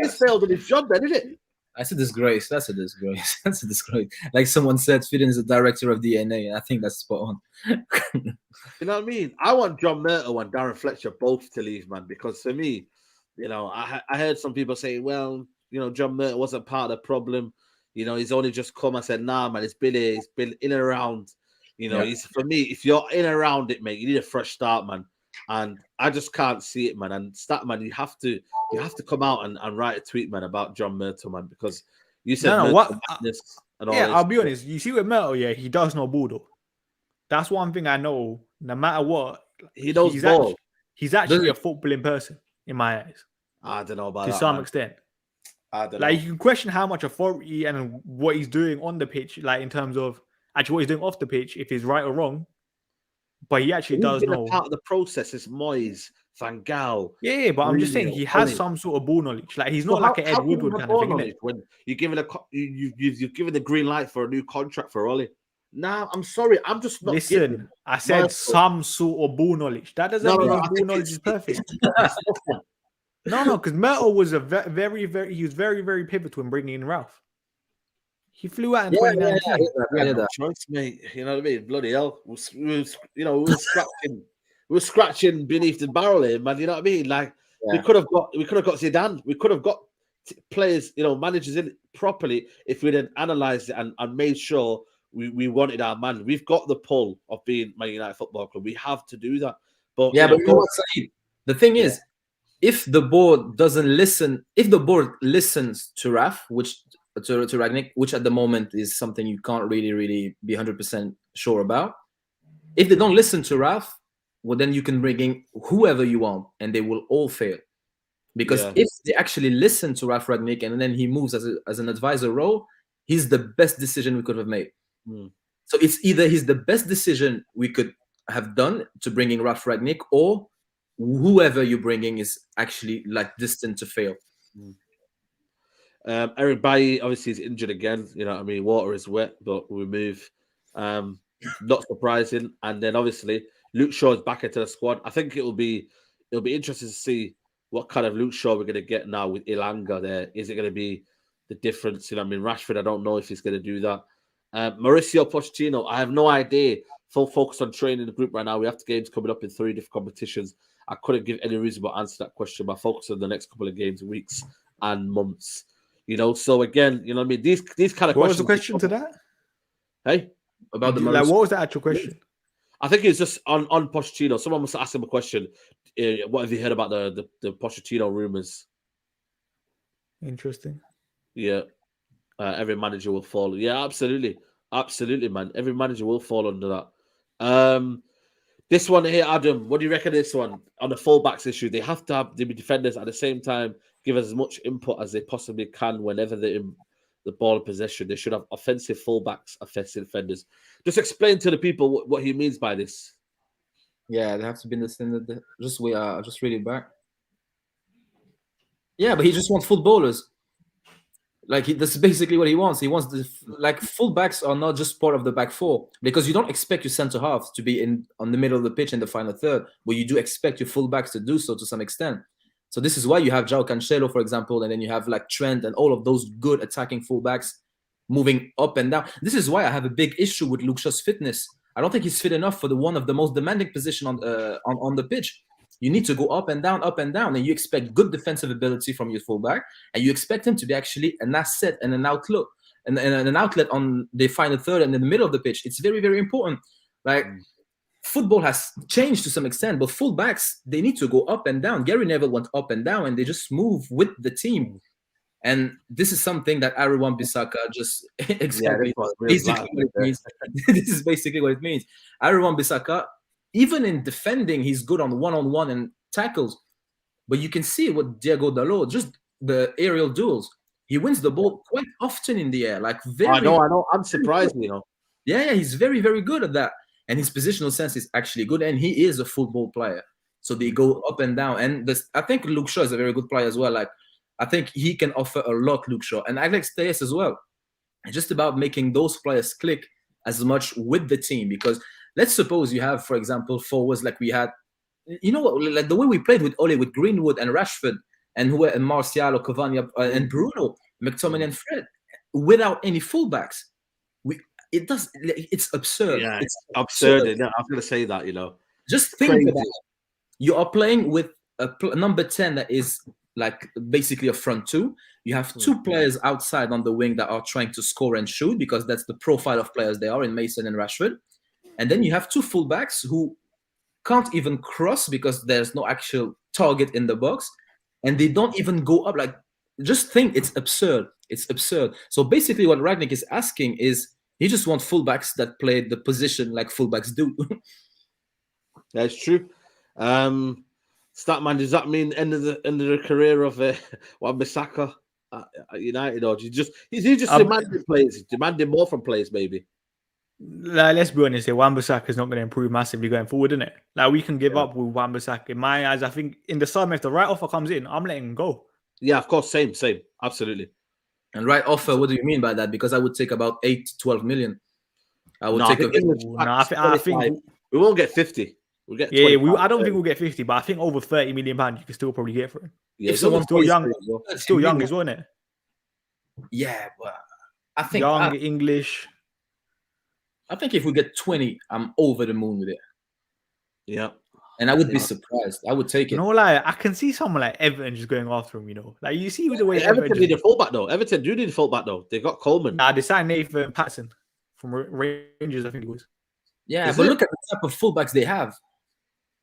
he's failed in his job then, isn't it? That's a disgrace. That's a disgrace. That's a disgrace. Like someone said, Phelan is the director of DNA, and I think that's spot on. You know what I mean? I want John Myrtle and Darren Fletcher both to leave, man, because for me, you know, I heard some people say, well, you know, John Myrtle wasn't part of the problem. You know, he's only just come. I said, nah, man, he's been in and around. You know, for me, if you're in and around it, mate, you need a fresh start, man. And I just can't see it, man. And Statman, you have to come out and write a tweet, man, about John Myrtle, man, because you said I'll be honest. You see with Myrtle, he does know ball though. That's one thing I know. No matter what, he knows ball. He's actually a footballing person in my eyes. I don't know about that to some extent. I don't know. Like, you can question how much authority and what he's doing on the pitch, like in terms of actually what he's doing off the pitch, if he's right or wrong. But he actually does know. Part of the process is Moyes, Van Gaal. Yeah, but I'm just saying he has some sort of ball knowledge. Like, he's not like an Ed Woodward kind of thing. When you're given you've given the green light for a new contract for Ollie. Nah, I'm sorry. I'm just not. Listen, I said some sort of ball knowledge. That doesn't mean his ball knowledge is perfect. No, because Myrtle was very, very pivotal in bringing in Ralph. He flew out in 2019. Yeah, choice, mate. You know what I mean? Bloody hell. We were scratching beneath the barrel here, man. You know what I mean? Like, we could have got Zidane. We could have got players, you know, managers in properly if we'd analysed it and made sure we wanted our man. We've got the pull of being Man United Football Club. We have to do that. But you know what, Saeed? The thing is, if the board doesn't listen, if the board listens to Raf, to Ragnick, which at the moment is something you can't really be 100% sure about. If they don't listen to Raf, well, then you can bring in whoever you want, and they will all fail. Because if they actually listen to Ralph Ragnick and then he moves as an advisor role, he's the best decision we could have made. So it's either he's the best decision we could have done to bring in Ralf Ragnick, or whoever you're bringing is actually like destined to fail. Eric Bailly obviously is injured again. You know what I mean? Water is wet, but we move. Not surprising. And then obviously Luke Shaw is back into the squad. I think it'll be interesting to see what kind of Luke Shaw we're going to get now with Ilanga there. Is it going to be the difference? You know what I mean? Rashford, I don't know if he's going to do that. Mauricio Pochettino, I have no idea. Full focus on training the group right now. We have the games coming up in 3 different competitions. I couldn't give any reasonable answer to that question, but focus on the next couple of games, weeks and months. You know, so again, you know what I mean? These kind of What questions. was the question to that? Hey? About the Like, what was the actual question? I think it's just on Pochettino. Someone must ask him a question. What have you heard about the Pochettino rumors? Interesting. Yeah. Every manager will fall. Yeah, absolutely. Absolutely, man. Every manager will fall under that. This one here, Adam, what do you reckon of this one? On the fullbacks issue, they have to have the defenders at the same time give as much input as they possibly can whenever they're in the ball in possession. They should have offensive fullbacks, offensive defenders. Just explain to the people what he means by this. Yeah, they have to be in the standard. Just read it back. Yeah, but he just wants footballers. Like that's basically what he wants. He wants fullbacks are not just part of the back four, because you don't expect your centre halves to be on the middle of the pitch in the final third, but you do expect your fullbacks to do so to some extent. So this is why you have João Cancelo, for example, and then you have like Trent and all of those good attacking fullbacks moving up and down. This is why I have a big issue with Luke Shaw's fitness. I don't think he's fit enough for one of the most demanding position on the pitch. You need to go up and down, and you expect good defensive ability from your fullback, and you expect him to be actually an asset and an outlet, and an outlet on the final third and in the middle of the pitch. It's very, very important. Like football has changed to some extent, but fullbacks, they need to go up and down. Gary Neville went up and down, and they just move with the team. And this is something that Aaron Wan-Bissaka just exactly basically what it means. This is basically what it means. Aaron Wan-Bissaka, even in defending, he's good on one-on-one and tackles. But you can see what Diego Dalot, just the aerial duels. He wins the ball quite often in the air. Like very. I know. I'm surprised, you know. Yeah, he's very, very good at that. And his positional sense is actually good. And he is a football player. So they go up and down. And I think Luke Shaw is a very good player as well. Like, I think he can offer a lot, Luke Shaw. And Alex Telles as well. It's just about making those players click as much with the team. Because let's suppose you have, for example, forwards like we had, you know what, like the way we played with Ole, with Greenwood and Rashford, and Martial or Cavani and Bruno, McTominay and Fred, without any fullbacks. It's absurd. Yeah, it's absurd. Yeah, I'm going to say that, you know. Just think about it. You are playing with a number 10 that is like basically a front two. You have two players outside on the wing that are trying to score and shoot, because that's the profile of players they are in Mason and Rashford. And then you have two fullbacks who can't even cross because there's no actual target in the box. And they don't even go up. Like, just think, it's absurd. It's absurd. So basically what Ragnick is asking is he just wants fullbacks that play the position like fullbacks do. That's true. Statman, does that mean end of the career of Wan-Bissaka at United, or is he just demanding players, demanding more from players, maybe? Like, let's be honest here, Wan-Bissaka is not going to improve massively going forward, isn't it? Like, we can give up with Wan-Bissaka. In my eyes, I think in the summer, if the right offer comes in, I'm letting him go. Yeah, of course, same, absolutely. And right offer, what do you mean by that? Because I would take about 8 to 12 million. I think we won't get 50. We'll get I don't think we'll get 50, but I think over 30 million pounds you can still probably get for him. Yeah, someone's still young, as well, isn't it? Yeah, but I think English. I think if we get 20, I'm over the moon with it. Yeah. And I would be surprised. I would take it. You know, like, I can see someone like Everton just going after him, you know. Like, you see the way Everton need a fullback, though. Everton do need a fullback, though. They got Coleman. Nah, they signed Nathan Patson from Rangers, I think it was. Yeah, but look at the type of fullbacks they have.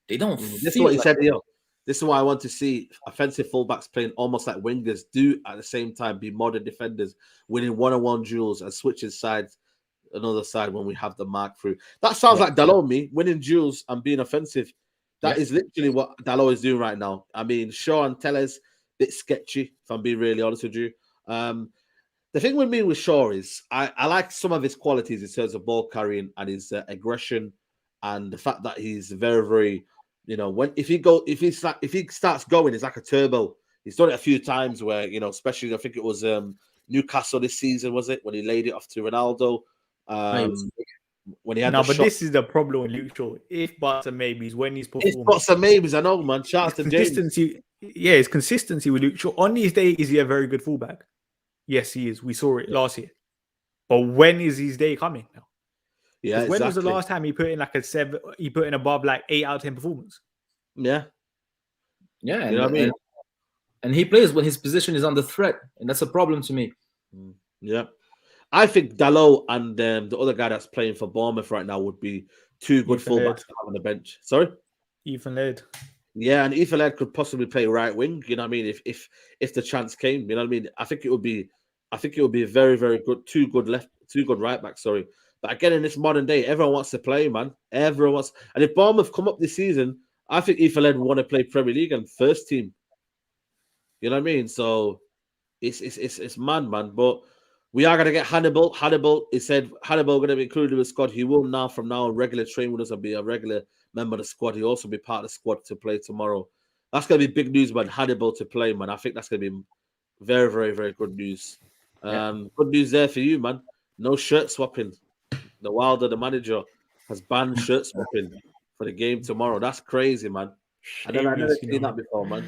They don't. This is what he said here. This is why I want to see offensive fullbacks playing almost like wingers, do at the same time be modern defenders, winning one-on-one duels and switching sides, another side when we have the mark through. That sounds like Dalot, me, winning duels and being offensive. That is literally what Dalot is doing right now. I mean, Shaw and Telles, bit sketchy, if I'm being really honest with you. The thing with me with Shaw is I like some of his qualities in terms of ball carrying and his aggression and the fact that he's very, very, when if he starts going, it's like a turbo. He's done it a few times where, especially I think it was Newcastle this season, was it, when he laid it off to Ronaldo? When he had but this is the problem with Luke Shaw. If buts and maybes, when he's performing. If buts and maybes, I know, man. Charlton consistency. James. Yeah, it's consistency with Luke Shaw. On his day, is he a very good fullback? Yes, he is. We saw it last year. But when is his day coming now? Yeah, when was the last time he put in like a 7? He put in above like 8 out of 10 performance. Yeah, yeah. You know what I mean? And he plays when his position is under threat, and that's a problem to me. Yeah, I think Dalot and the other guy that's playing for Bournemouth right now would be two good fullbacks to have on the bench. Sorry, Ethan Laird. Yeah, and Ethan Laird could possibly play right wing. You know what I mean? If the chance came, you know what I mean? I think it would be very, very good. Two good right backs. Sorry, but again, in this modern day, everyone wants to play, man. Everyone wants. And if Bournemouth come up this season, I think Ethan Laird would want to play Premier League and first team. You know what I mean? So it's man. But we are gonna get Hannibal. He said Hannibal going to be included in the squad. He will now from now on regular train with us and be a regular member of the squad. He'll also be part of the squad to play tomorrow. That's going to be big news, man. Hannibal to play, man. I think that's going to be very, very, very good news. Good news there for you, man. No shirt swapping. The Wilder, the manager, has banned shirt swapping for the game tomorrow. That's crazy, man. I never seen that before, man.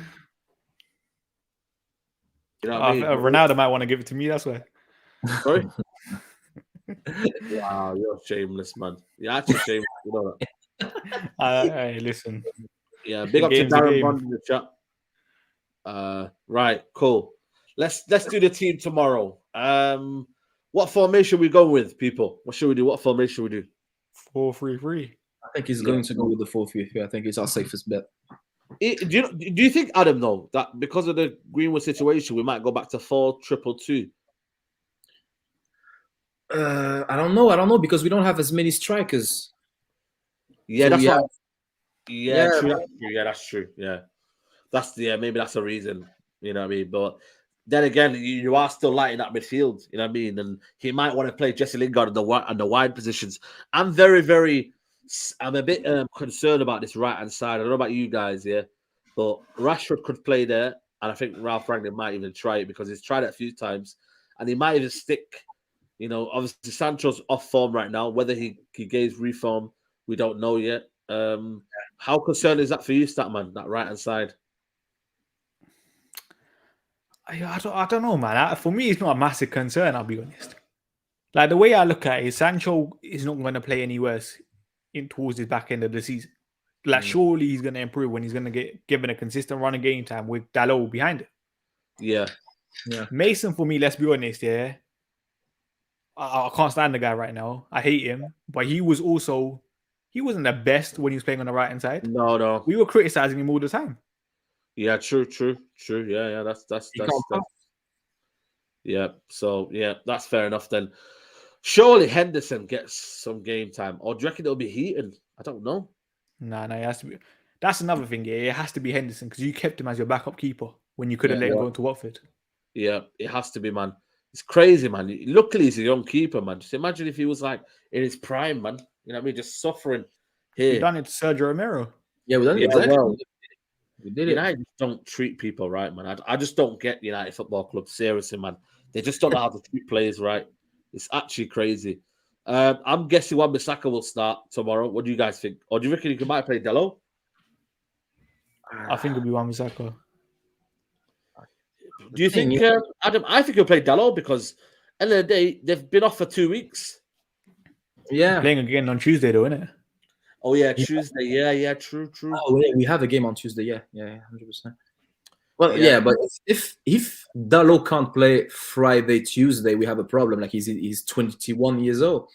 You know what I mean? Ronaldo might want to give it to me. That's why. Sorry. Wow, you're shameless, man. You're actually shameless. You know that. Hey, listen. Yeah, big up to Darren Bond in the chat. Right, cool. Let's do the team tomorrow. What formation we go with, people? What should we do? What formation should we do? 4-3-3. I think he's going to go with the 4-3-3. I think it's our safest bet. Do you think, Adam, though, that because of the Greenwood situation, we might go back to 4-2-2? I don't know because we don't have as many strikers. Yeah, so that's what. Yeah, true. Yeah, that's true. Yeah, maybe that's a reason. You know what I mean? But then again, you are still lighting that midfield. You know what I mean? And he might want to play Jesse Lingard on the wide positions. I'm a bit concerned about this right hand side. I don't know about you guys, yeah, but Rashford could play there, and I think Ralph Rangnick might even try it because he's tried it a few times, and he might even stick. You know, obviously Sancho's off form right now. Whether he gains reform, we don't know yet. How concerned is that for you, Statman, that right hand side? I don't know, man. For me, it's not a massive concern, I'll be honest. Like, the way I look at it, Sancho is not going to play any worse towards the back end of the season. Like, surely he's going to improve when he's going to get given a consistent run of game time with Dalot behind it. Yeah. Mason, for me, let's be honest, yeah. I can't stand the guy right now. I hate him. But he wasn't the best when he was playing on the right-hand side. No. We were criticizing him all the time. Yeah, true. Yeah, that's yeah. So yeah, that's fair enough then. Surely Henderson gets some game time, or do you reckon it'll be Heaton? I don't know. No, it has to be. That's another thing. Yeah, it has to be Henderson because you kept him as your backup keeper when you could have let him go into Watford. Yeah, it has to be, man. It's crazy, man. Luckily, he's a young keeper, man. Just imagine if he was like in his prime, man. You know what I mean? Just suffering here. We done it to Sergio Romero. Yeah, we done it. Exactly. Well, we did it. United don't treat people right, man. I just don't get United Football Club. Seriously, man. They just don't know how to treat players right. It's actually crazy. I'm guessing Wan-Bissaka will start tomorrow. What do you guys think? Or do you reckon he might play Dalot? I think it'll be Wan-Bissaka. Do you think, Adam? I think he'll play Dalot because at the end of the day, they've been off for 2 weeks. Yeah. Playing again on Tuesday, though, isn't it? Oh, yeah, Tuesday. Yeah, true. Oh, yeah, we have a game on Tuesday. Yeah, 100%. Well, yeah, but if Dalot can't play Friday, Tuesday, we have a problem. Like he's 21 years old.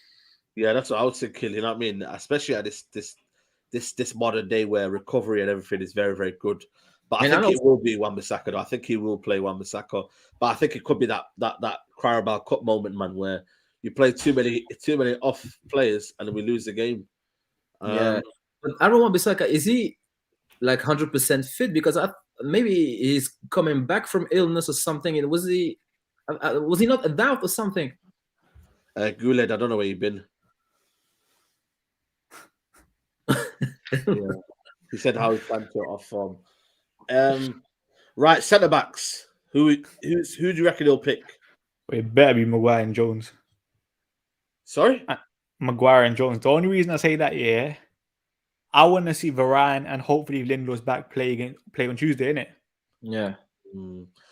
Yeah, that's what I would say, Kill. You know what I mean? Especially at this modern day where recovery and everything is very, very good. But I think it will be Wan-Bissaka. I think he will play Wan-Bissaka. But I think it could be that Carabao Cup moment, man, where you play too many off players and we lose the game. Yeah, but I don't want Wan-Bissaka. Is he like 100% fit? Because maybe he's coming back from illness or something. And was he not a doubt or something? Guled, I don't know where you've been. Yeah. He said how he's trying to off form. Right, centre backs. Who do you reckon he'll pick? It better be Maguire and Jones. Sorry? Maguire and Jones. The only reason I say that, yeah, I want to see Varane and hopefully Lindelof's back play on Tuesday, innit? Yeah.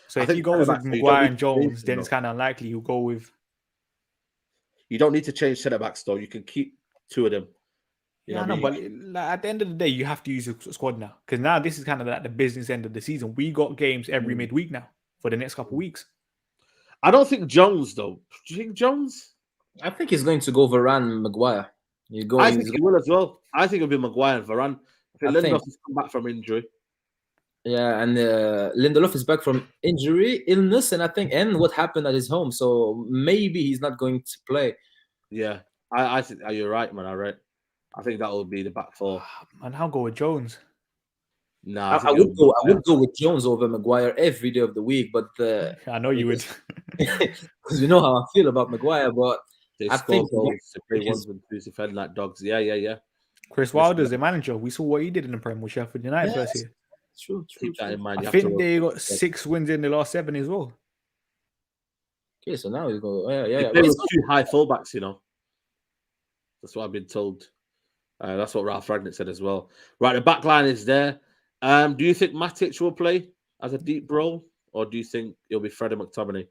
So I if he think goes centre with backs, you don't Maguire need and to change Jones, them, then it's though. kind of unlikely he'll go with. You don't need to change centre backs though. You can keep two of them. You know Yeah, what I no, mean? but like, at the end of the day, you have to use your squad now because now this is kind of like the business end of the season. We got games every midweek now for the next couple of weeks. I don't think Jones though. Do you think Jones? I think he's going to go Varane and Maguire. I think he will as well. I think it'll be Maguire and Varane. I think I Lindelof think. has come back from injury. Yeah, and Lindelof is back from injury, illness, and I think and what happened at his home. So maybe he's not going to play. Yeah, I think you're right, man. I think that will be the back four. And I'll go with Jones. Nah, I would go with Jones over Maguire every day of the week, but I know you would. because you know how I feel about Maguire. But they I score think goals, they play because- ones and twos, defend like dogs. Yeah. Chris Wilder's the manager. We saw what he did in the Prem with Sheffield United first year. True. Keep that in mind. I You have think to they got 6 wins in the last 7 as well. Okay, so now we go. Yeah. They But play it's with two high fullbacks, you know. That's what I've been told. That's what Ralph Ragnick said as well. Right, the back line is there. Do you think Matic will play as a deep role, or do you think it'll be Fred and McTominay?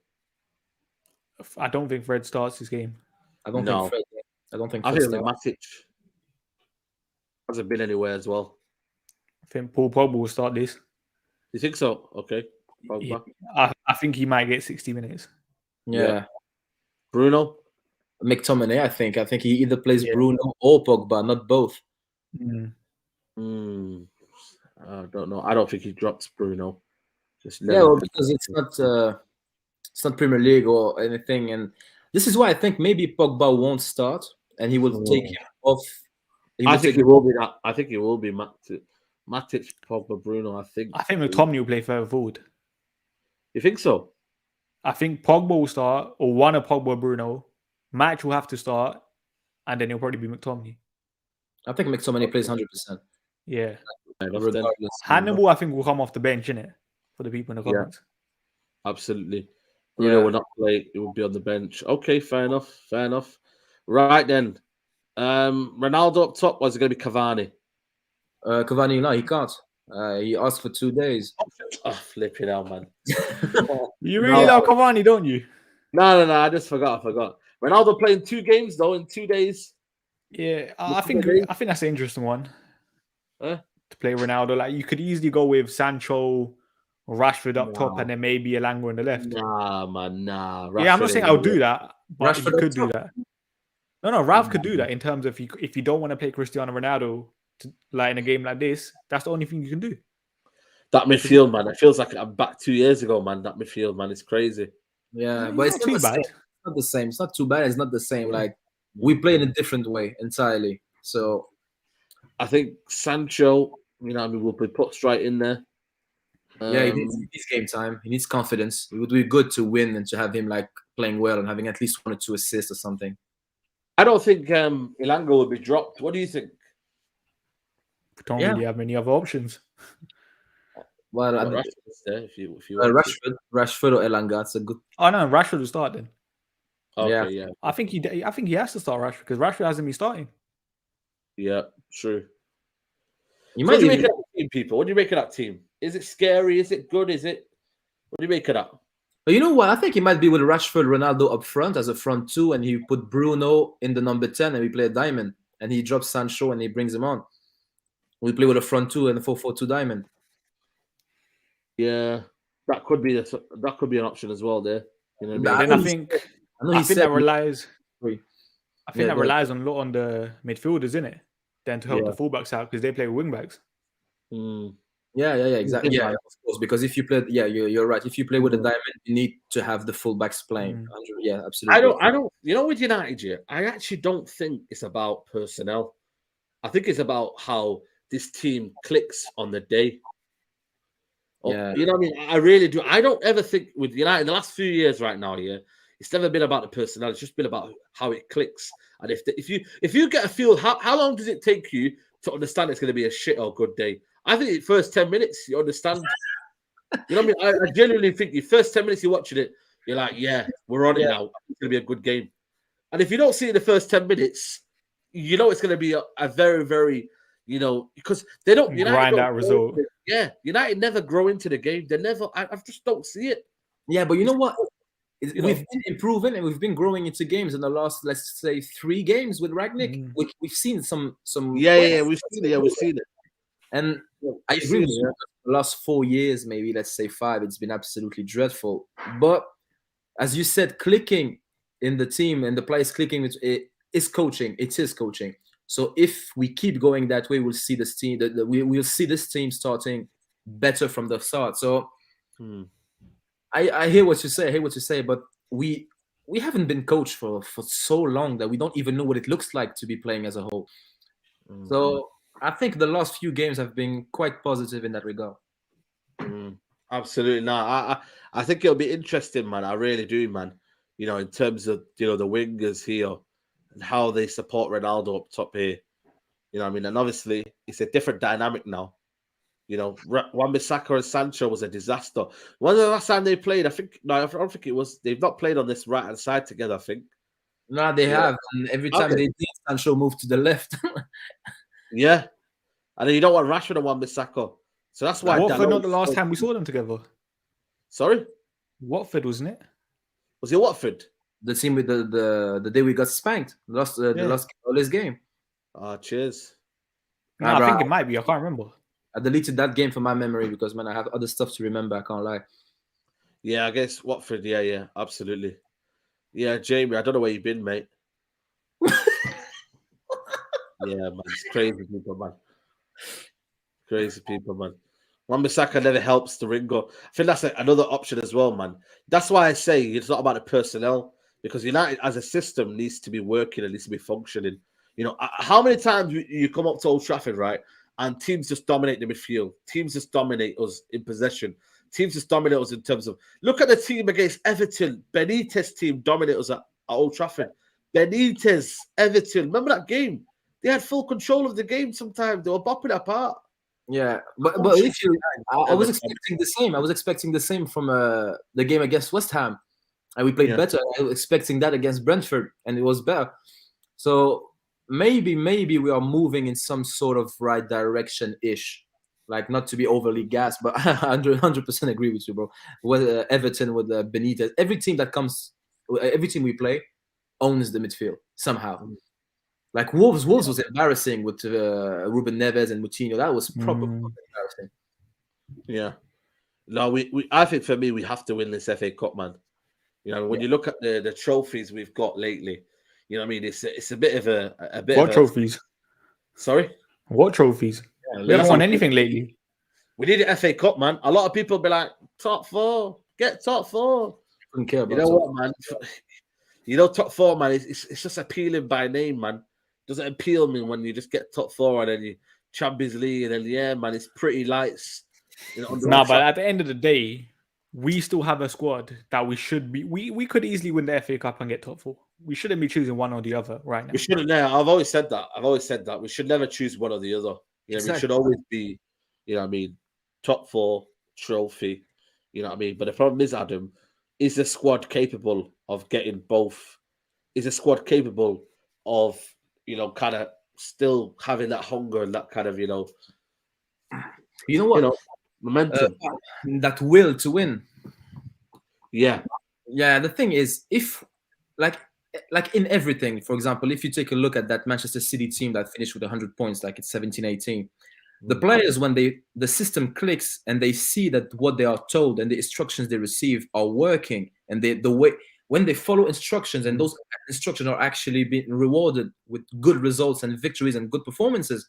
I don't think Fred starts this game. I don't No. think Fred. I don't think. I Fred think it'll be starts. Matic. Hasn't been anywhere as well. I think Paul Pogba will start this. You think so? Okay. Yeah, Pogba. I think he might get 60 minutes. Yeah. Bruno. McTominay, I think he either plays Bruno or Pogba, not both. I don't know. I don't think he drops Bruno. Because it's not Premier League or anything, and this is why I think maybe Pogba won't start, and he will take him off. I think it will be that. I think it will be Matic, Pogba, Bruno. I think McTominay will play further forward. You think so? I think Pogba will start, or one of Pogba or Bruno. Match will have to start, and then it'll probably be McTominay. I think McTominay plays 100%. Yeah. Regardless. Hannibal, I think, will come off the bench, innit? For the people in the comments. Absolutely. Bruno will not play. It will be on the bench. Okay, fair enough. Right then. Ronaldo up top, was it going to be Cavani? Cavani, no, he can't. He asked for 2 days. Oh, flipping hell, man. You really love Cavani, don't you? No. I just forgot. Ronaldo playing 2 games though in 2 days. Yeah, I think that's an interesting one. To play Ronaldo, like you could easily go with Sancho, Rashford up top, and then maybe Elanga on the left. Nah, man, nah. Rashford, I'm not saying I'll do that, but Rashford you could do that. No, Ralph could do that in terms of if you don't want to play Cristiano Ronaldo like in a game like this, that's the only thing you can do. That midfield, man, it feels like I'm back 2 years ago, man. That midfield, man, it's crazy. Yeah, but it's not too bad. It's not the same. It's not too bad. It's not the same. Like we play in a different way entirely. So I think Sancho, we'll be put straight in there. He needs game time. He needs confidence. It would be good to win and to have him like playing well and having at least 1 or 2 assists or something. I don't think Elanga will be dropped. What do you think? We don't really have many other options. Well, Rashford's there if you Rashford or Elanga, that's a good. Oh no, Rashford will start then. Okay, yeah. I think he has to start Rashford because Rashford hasn't been starting. Yeah, true. What do you make of that team, people? What do you make of that team? Is it scary? Is it good? What do you make of that? But you know what? I think he might be with Rashford, Ronaldo up front as a front 2, and he put Bruno in the number 10, and we play a diamond, and he drops Sancho and he brings him on. We play with a front 2 and a 4-4-2 diamond. Yeah, that could be an option as well there. I think that relies on a lot on the midfielders, isn't it? Then to help the fullbacks out because they play with wingbacks. Yeah, exactly. Yeah, of course. Because if you play, you're right. If you play with a diamond, you need to have the fullbacks playing. Yeah, absolutely. I don't. With United, I actually don't think it's about personnel. I think it's about how this team clicks on the day. Yeah. You know what I mean? I really do. I don't ever think with United in the last few years right now, it's never been about the personnel. It's just been about how it clicks. And if you get a feel, how long does it take you to understand it's going to be a shit or good day. I think the first 10 minutes, you understand. You know what I mean? I genuinely think the first 10 minutes you're watching it, you're like, yeah, we're on it now. It's going to be a good game. And if you don't see it in the first 10 minutes, you know it's going to be a very, very, because they don't grind out result. Yeah, United never grow into the game. They never. I just don't see it. Yeah, but you know what? We've been improving and we've been growing into games in the last, let's say, 3 games with Rangnick. We've seen some. Yeah, we've seen it. We've seen it. And I agree with you. The last 4 years, maybe let's say 5, it's been absolutely dreadful. But as you said, clicking in the team and the players clicking is coaching. It is coaching. So if we keep going that way, we'll see this team. We'll see this team starting better from the start. So I hear what you say. But we haven't been coached for so long that we don't even know what it looks like to be playing as a whole. So I think the last few games have been quite positive in that regard. Absolutely. No, I think it'll be interesting, man. I really do, man. In terms of the wingers here and how they support Ronaldo up top here. You know what I mean? And obviously it's a different dynamic now. Wan-Bissaka and Sancho was a disaster. When was the last time they played? I don't think it was. They've not played on this right hand side together, I think. No, they have. And every time they did, Sancho moved to the left. Yeah. And then you don't want Rashford and Wan-Bissaka. So that's why. Watford not the last time we saw them together. Sorry? Watford, wasn't it? Was it Watford? The team with the day we got spanked. The last game. Cheers. No, I think it might be. I can't remember. I deleted that game from my memory because, man, I have other stuff to remember. I can't lie. Yeah, I guess Watford. Yeah, absolutely. Yeah, Jamie, I don't know where you've been, mate. Yeah, man, it's crazy people, man. Crazy people, man. Wan-Bissaka never helps the Ringo. I think that's another option as well, man. That's why I say it's not about the personnel, because United as a system needs to be working and needs to be functioning. How many times you come up to Old Trafford, right, and teams just dominate the midfield. Teams just dominate us in possession. Teams just dominate us in terms of... Look at the team against Everton. Benitez team dominate us at Old Trafford. Benitez, Everton. Remember that game? They had full control of the game sometimes. They were bopping apart. Yeah, but if I was expecting the same. I was expecting the same from the game against West Ham. And we played better. I was expecting that against Brentford, and it was better. So... Maybe we are moving in some sort of right direction-ish. Like, not to be overly gassed, but I 100% agree with you, bro. With Everton, with Benitez, every team we play owns the midfield somehow. Like Wolves was embarrassing with Ruben Neves and Moutinho. That was proper embarrassing. Yeah. No, I think for me, we have to win this FA Cup, man. When you look at the trophies we've got lately, you know what I mean? It's a bit of a bit. What trophies? Sorry? What trophies? We haven't won anything lately. We need an FA Cup, man. A lot of people be like, top 4, get top 4. Don't care about what, man? Top 4, man. It's just appealing by name, man. Doesn't appeal me when you just get top 4 and then you Champions League and then man, it's pretty lights. But at the end of the day, we still have a squad that we should be. We could easily win the FA Cup and get top 4. We shouldn't be choosing one or the other right now. We shouldn't. I've always said that. We should never choose one or the other. Exactly. We should always be, top 4 trophy. You know what I mean? But the problem is, Adam, is the squad capable of getting both? Is the squad capable of, kind of still having that hunger and that kind of, momentum, that will to win? Yeah. The thing is, if like in everything, for example, if you take a look at that Manchester City team that finished with 100 points, like it's 17-18, the players, when the system clicks and they see that what they are told and the instructions they receive are working, and the way when they follow instructions and those instructions are actually being rewarded with good results and victories and good performances,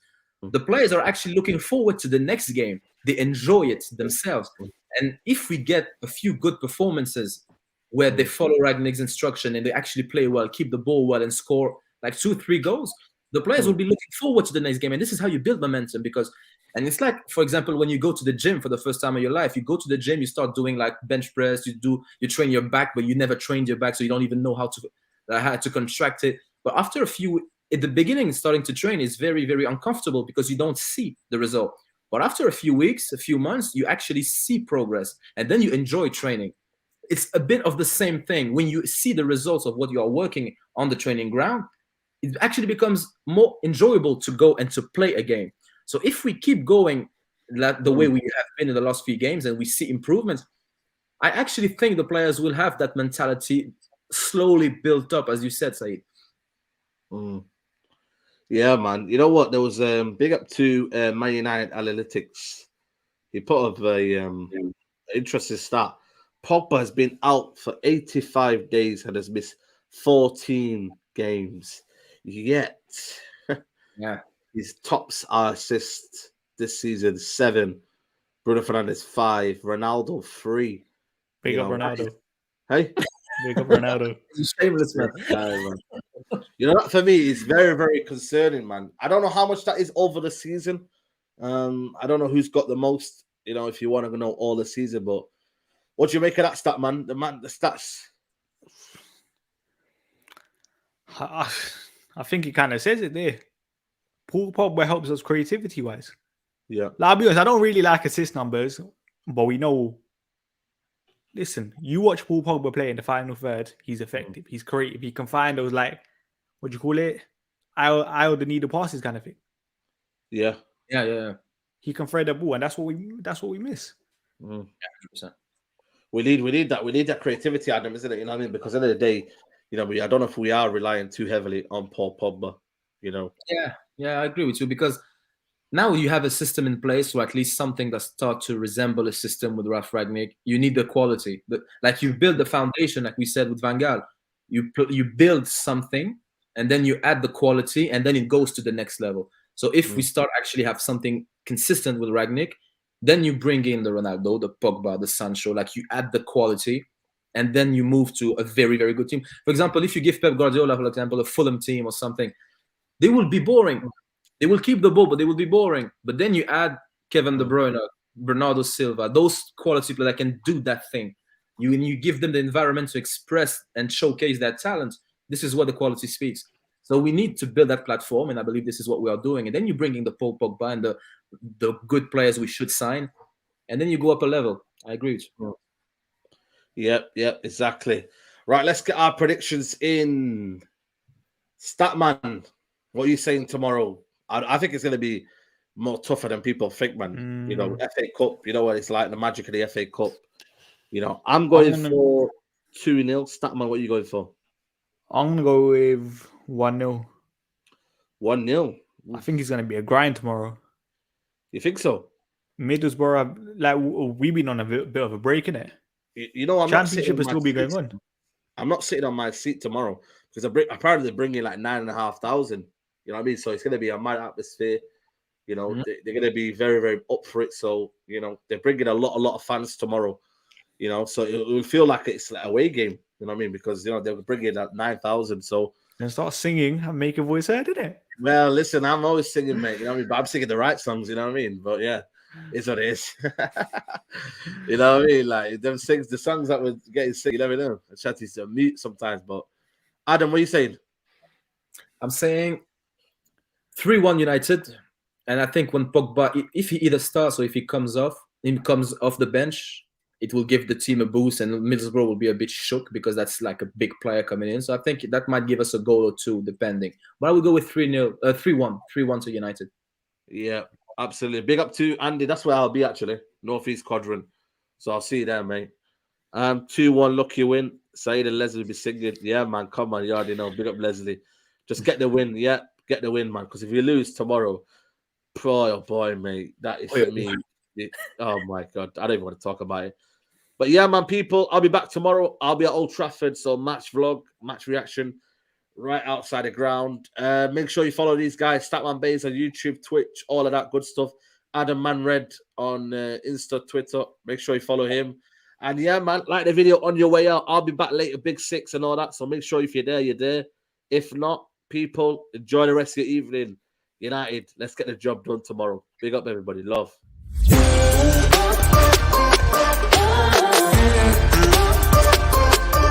the players are actually looking forward to the next game. They enjoy it themselves. And if we get a few good performances where they follow Rangnick's instruction and they actually play well, keep the ball well, and score like 2-3 goals, the players will be looking forward to the next game. And this is how you build momentum, and it's like, for example, when you go to the gym for the first time in your life, you go to the gym, you start doing like bench press, you train your back, but you never trained your back, so you don't even know how to contract it. But after a few at the beginning, starting to train is very, very uncomfortable because you don't see the result. But after a few weeks, a few months, you actually see progress, and then you enjoy training. It's a bit of the same thing. When you see the results of what you are working on the training ground, it actually becomes more enjoyable to go and to play a game. So if we keep going the way we have been in the last few games and we see improvements, I actually think the players will have that mentality slowly built up, as you said, Saeed. Yeah, man. You know what? There was big up to Man United Analytics. He put up a interesting stat. Pogba has been out for 85 days and has missed 14 games. Yet, his tops are assists this season 7, Bruno Fernandes 5, Ronaldo 3. Big up Ronaldo. Hey, big up Ronaldo. Shameless, man. You know, that for me is very, very concerning, man. I don't know how much that is over the season. I don't know who's got the most. You know, if you want to know all the season, but what do you make of that stat, man? The stats. I think he kind of says it there. Paul Pogba helps us creativity-wise. Yeah. Like, I'll be honest, I don't really like assist numbers, but we know. Listen, you watch Paul Pogba play in the final third, he's effective. He's creative. He can find those, like, what do you call it? I'll the needle passes kind of thing. Yeah. He can thread the ball, and that's what we miss. 100%. We need that creativity, Adam, isn't it? You know what I mean? Because at the end of the day, you know, I don't know if we are relying too heavily on Paul Pogba. You know. Yeah, I agree with you, because now you have a system in place, or at least something that starts to resemble a system with Ralf Rangnick. You need the quality, but like you build the foundation, like we said with Van Gaal. You build something, and then you add the quality, and then it goes to the next level. So if we start actually have something consistent with Rangnick, then you bring in the Ronaldo, the Pogba, the Sancho, like you add the quality, and then you move to a very, very good team. For example, if you give Pep Guardiola, for example, a Fulham team or something, they will be boring. They will keep the ball, but they will be boring. But then you add Kevin De Bruyne, Bernardo Silva, those quality players that can do that thing. You give them the environment to express and showcase their talent. This is what the quality speaks. So we need to build that platform, and I believe this is what we are doing. And then you bring in the Paul Pogba and the good players we should sign, and then you go up a level. I agree with you. Yep, exactly. Right, let's get our predictions in. Statman, what are you saying tomorrow? I think it's going to be more tougher than people think, man. You know, FA Cup, you know what it's like, the magic of the FA Cup. You know, I'm going for 2-0. Statman, what are you going for? I'm going to go with 1-0. 1-0? I think it's going to be a grind tomorrow. You think so? Middlesbrough, like, we've been on a bit of a break, innit? You know, Championship will still be going on. I'm not sitting on my seat tomorrow because apparently they're bringing like 9,500. You know what I mean? So it's going to be a mad atmosphere. You know, they're going to be very, very up for it. So, you know, they're bringing a lot of fans tomorrow. You know, so it will feel like it's like a away game. You know what I mean? Because, you know, they're bringing at 9,000. So. And start singing and make a voice heard, innit? Well, listen, I'm always singing, mate. You know what I mean? But I'm singing the right songs, you know what I mean? But yeah, it's what it is. You know what I mean? Like, the songs that we're getting sing, you never know. I chat to mute sometimes. But Adam, what are you saying? I'm saying 3-1 United. And I think when Pogba, if he either starts or if he comes off the bench, it will give the team a boost, and Middlesbrough will be a bit shook because that's like a big player coming in. So I think that might give us a goal or two, depending. But I will go with 3-1 to United. Yeah, absolutely. Big up to Andy. That's where I'll be, actually. Northeast quadrant. So I'll see you there, mate. 2-1, lucky win. Saeed and Leslie will be singing. Yeah, man, come on. You already know. Big up, Leslie. Just get the win. Yeah, get the win, man. Because if you lose tomorrow, oh boy, mate, that is for me. Oh, my God. I don't even want to talk about it. But yeah, man, people, I'll be back tomorrow. I'll be at Old Trafford. So match vlog, match reaction, right outside the ground. Make sure you follow these guys, Statman Bays on YouTube, Twitch, all of that good stuff. Adam Manred on Insta, Twitter. Make sure you follow him. And yeah, man, like the video on your way out. I'll be back later, Big Six and all that. So make sure if you're there, you're there. If not, people, enjoy the rest of your evening. United, let's get the job done tomorrow. Big up, everybody. Love.